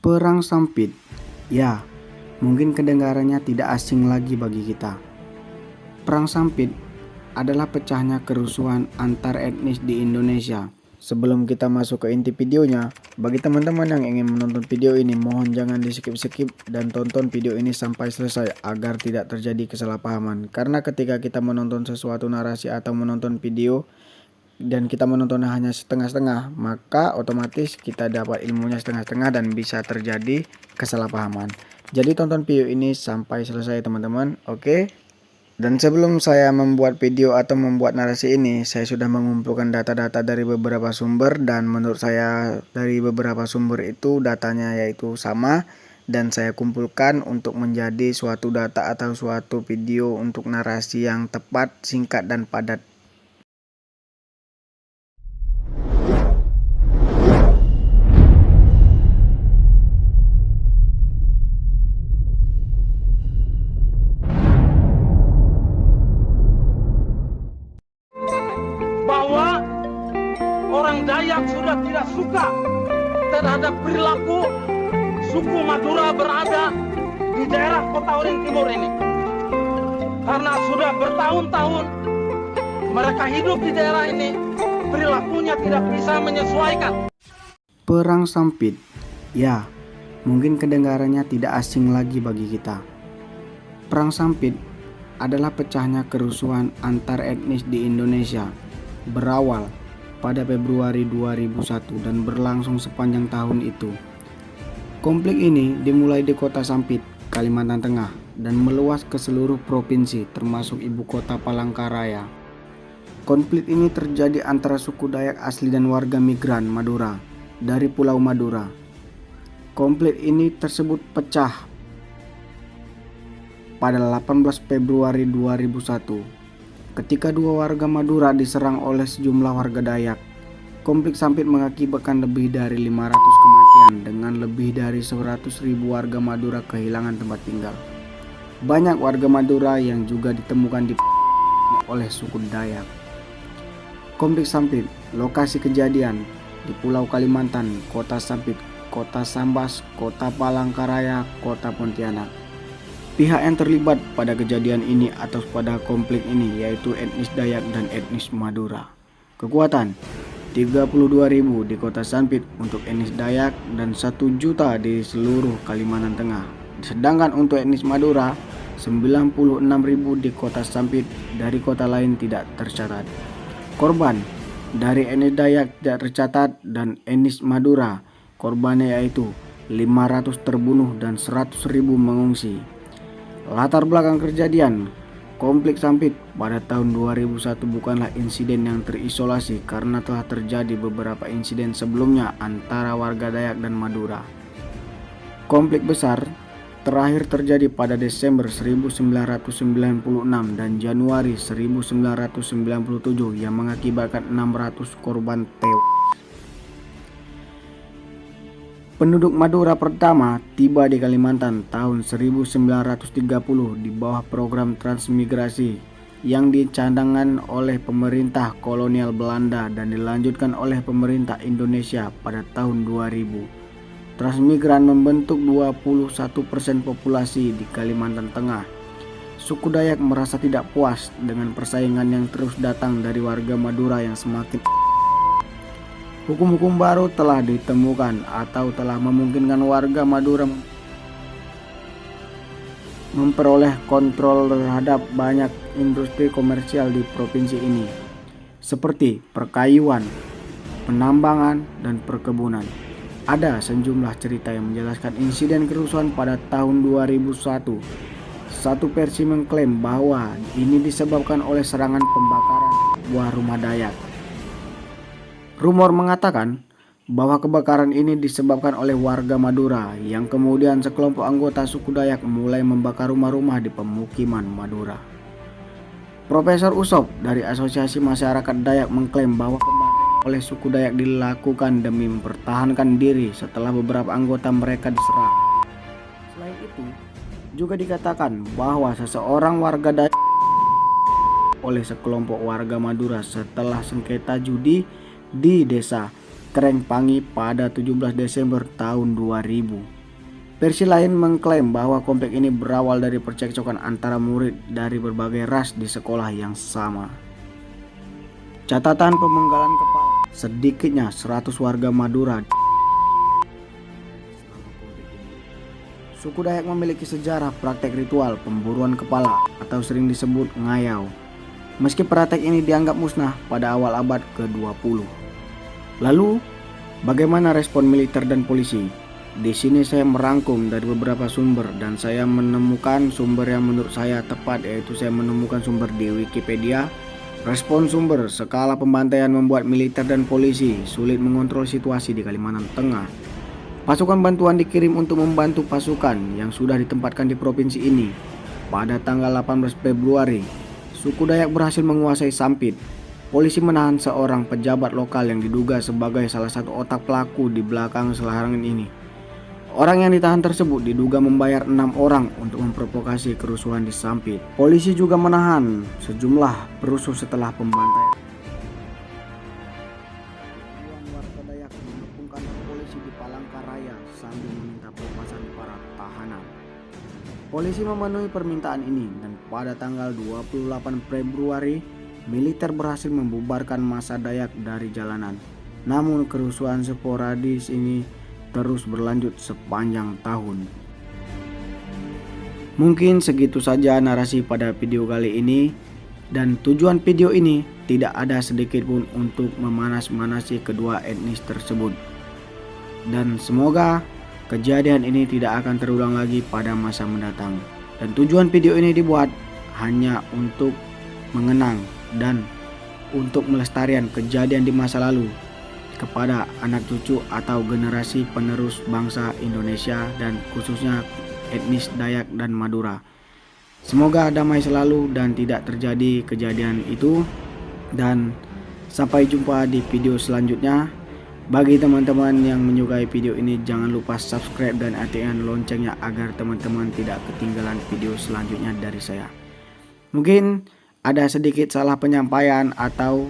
Perang Sampit, ya, mungkin kedengarannya tidak asing lagi bagi kita. Perang Sampit adalah pecahnya kerusuhan antar etnis di Indonesia. Sebelum kita masuk ke inti videonya, bagi teman-teman yang ingin menonton video ini, mohon jangan di-skip dan tonton video ini sampai selesai agar tidak terjadi kesalahpahaman. Karena ketika kita menonton sesuatu narasi atau menonton video dan kita menontonnya hanya setengah-setengah, maka otomatis kita dapat ilmunya setengah-setengah dan bisa terjadi kesalahpahaman. Jadi tonton video ini sampai selesai teman-teman, oke? Dan sebelum saya membuat video atau membuat narasi ini, saya sudah mengumpulkan data-data dari beberapa sumber, dan menurut saya dari beberapa sumber itu datanya yaitu sama, dan saya kumpulkan untuk menjadi suatu data atau suatu video untuk narasi yang tepat, singkat, dan padat. Bahwa orang Dayak sudah tidak suka terhadap perilaku suku Madura berada di daerah Kota Uring Timur ini. Karena sudah bertahun-tahun mereka hidup di daerah ini, perilakunya tidak bisa menyesuaikan. Perang Sampit, ya, mungkin kedengarannya tidak asing lagi bagi kita. Perang Sampit adalah pecahnya kerusuhan antar etnis di Indonesia, berawal pada Februari 2001 dan berlangsung sepanjang tahun itu. Konflik ini dimulai di kota Sampit, Kalimantan Tengah, dan meluas ke seluruh provinsi termasuk ibu kota Palangkaraya. Konflik ini terjadi antara suku Dayak asli dan warga migran Madura dari Pulau Madura. Konflik ini tersebut pecah pada 18 Februari 2001 ketika dua warga Madura diserang oleh sejumlah warga Dayak. Konflik Sampit mengakibatkan lebih dari 500 kematian dengan lebih dari 100.000 warga Madura kehilangan tempat tinggal. Banyak warga Madura yang juga ditemukan di oleh suku Dayak. Konflik Sampit, lokasi kejadian di Pulau Kalimantan, Kota Sampit, Kota Sambas, Kota Palangkaraya, Kota Pontianak. Pihak yang terlibat pada kejadian ini atau pada konflik ini yaitu etnis Dayak dan etnis Madura. Kekuatan 32.000 di kota Sampit untuk etnis Dayak dan 1 juta di seluruh Kalimantan Tengah. Sedangkan untuk etnis Madura 96.000 di kota Sampit, dari kota lain tidak tercatat. Korban dari etnis Dayak tidak tercatat dan etnis Madura korbannya yaitu 500 terbunuh dan 100.000 mengungsi. Latar belakang kejadian konflik Sampit pada tahun 2001 bukanlah insiden yang terisolasi karena telah terjadi beberapa insiden sebelumnya antara warga Dayak dan Madura. Konflik besar terakhir terjadi pada Desember 1996 dan Januari 1997 yang mengakibatkan 600 korban tewas. Penduduk Madura pertama tiba di Kalimantan tahun 1930 di bawah program transmigrasi yang dicadangkan oleh pemerintah kolonial Belanda dan dilanjutkan oleh pemerintah Indonesia pada tahun 2000. Transmigran membentuk 21% populasi di Kalimantan Tengah. Suku Dayak merasa tidak puas dengan persaingan yang terus datang dari warga Madura yang semakin. Hukum-hukum baru telah ditemukan atau telah memungkinkan warga Madura memperoleh kontrol terhadap banyak industri komersial di provinsi ini, seperti perkayuan, penambangan, dan perkebunan. Ada sejumlah cerita yang menjelaskan insiden kerusuhan pada tahun 2001. Satu versi mengklaim bahwa ini disebabkan oleh serangan pembakaran buah rumah Dayak. Rumor mengatakan bahwa kebakaran ini disebabkan oleh warga Madura yang kemudian sekelompok anggota suku Dayak mulai membakar rumah-rumah di pemukiman Madura. Profesor Usop dari Asosiasi Masyarakat Dayak mengklaim bahwa pembakaran oleh suku Dayak dilakukan demi mempertahankan diri setelah beberapa anggota mereka diserang. Selain itu, juga dikatakan bahwa seseorang warga Dayak oleh sekelompok warga Madura setelah sengketa judi di desa Kreng Pangi pada 17 Desember tahun 2000. Versi lain mengklaim bahwa komplek ini berawal dari percekcokan antara murid dari berbagai ras di sekolah yang sama. Catatan pemenggalan kepala, sedikitnya 100 warga Madura. Suku Dayak memiliki sejarah praktek ritual pemburuan kepala atau sering disebut ngayau. Meski praktek ini dianggap musnah pada awal abad ke-20. Lalu, bagaimana respon militer dan polisi? Di sini saya merangkum dari beberapa sumber dan saya menemukan sumber yang menurut saya tepat, yaitu saya menemukan sumber di Wikipedia. Respon sumber, skala pembantaian membuat militer dan polisi sulit mengontrol situasi di Kalimantan Tengah. Pasukan bantuan dikirim untuk membantu pasukan yang sudah ditempatkan di provinsi ini. Pada tanggal 18 Februari, suku Dayak berhasil menguasai Sampit. Polisi menahan seorang pejabat lokal yang diduga sebagai salah satu otak pelaku di belakang serangan ini. Orang yang ditahan tersebut diduga membayar 6 orang untuk memprovokasi kerusuhan di Sampit. Polisi juga menahan sejumlah perusuh setelah pembantaian. Warga Dayak mengepung kantor polisi di Palangkaraya sambil meminta pelepasan para tahanan. Polisi memenuhi permintaan ini dan pada tanggal 28 Februari, militer berhasil membubarkan massa Dayak dari jalanan. Namun kerusuhan sporadis ini terus berlanjut sepanjang tahun. Mungkin segitu saja narasi pada video kali ini, dan tujuan video ini tidak ada sedikit pun untuk memanas-manasi kedua etnis tersebut. Dan semoga kejadian ini tidak akan terulang lagi pada masa mendatang. Dan tujuan video ini dibuat hanya untuk mengenang dan untuk melestarikan kejadian di masa lalu kepada anak cucu atau generasi penerus bangsa Indonesia dan khususnya etnis Dayak dan Madura. Semoga damai selalu dan tidak terjadi kejadian itu, dan sampai jumpa di video selanjutnya. Bagi teman-teman yang menyukai video ini, jangan lupa subscribe dan aktifkan loncengnya agar teman-teman tidak ketinggalan video selanjutnya dari saya. Mungkin ada sedikit salah penyampaian atau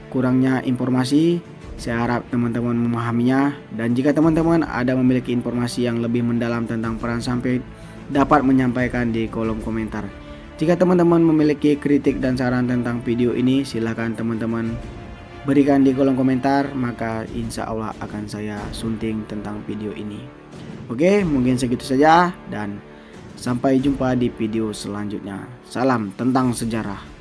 kurangnya informasi. Saya harap teman-teman memahaminya, dan jika teman-teman ada memiliki informasi yang lebih mendalam tentang peran Sampit, dapat menyampaikan di kolom komentar. Jika teman-teman memiliki kritik dan saran tentang video ini, silahkan teman-teman berikan di kolom komentar, maka insya Allah akan saya sunting tentang video ini. Oke, mungkin segitu saja dan sampai jumpa di video selanjutnya. Salam tentang sejarah.